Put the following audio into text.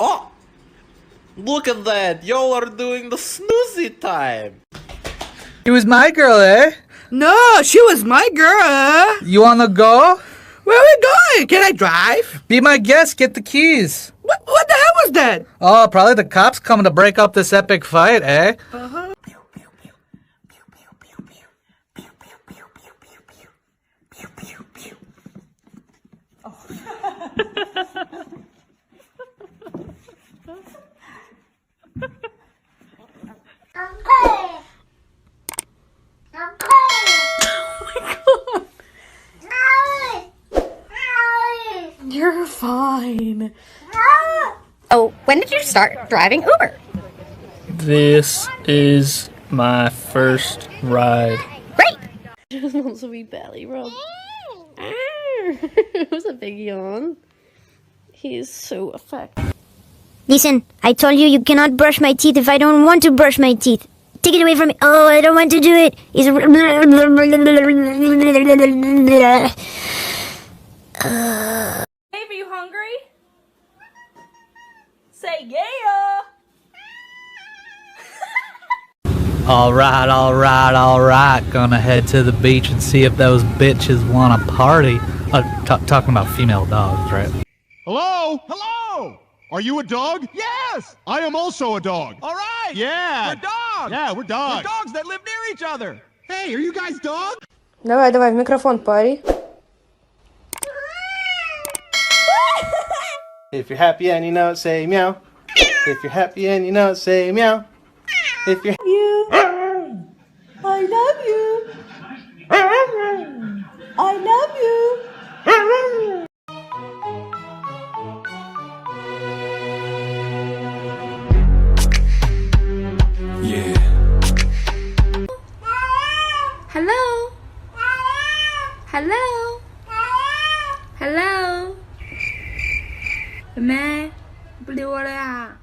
Oh! Look at that! Y'all are doing the snoozy time! She was my girl, eh? No, she was my girl. You wanna go? Where are we going? Can I drive? Be my guest, get the keys. What the hell was that? Oh, probably the cops coming to break up this epic fight, eh? Uh-huh. You're fine. Oh, when did you start driving Uber? This is my first ride. Great! Just wants to be belly rubbed. It was a big yawn. He is so effective. Listen, I told you you cannot brush my teeth if I don't want to brush my teeth. Take it away from me. Oh, I don't want to do it. It's... Babe, are you hungry? Say yeah! Alright. Gonna head to the beach and see if those bitches wanna party. Talking about female dogs, right? Hello? Hello! Are you a dog? Yes! I am also a dog. All right! Yeah! We're dogs! Yeah, we're dogs. We're dogs that live near each other! Hey, are you guys dogs? Давай, в микрофон пари. If you're happy and you know it, say meow. If you're happy and you know it, say meow. If you're I love you! I love you! Yeah. Hello? Hello? Hello? 妹妹，不理我了呀？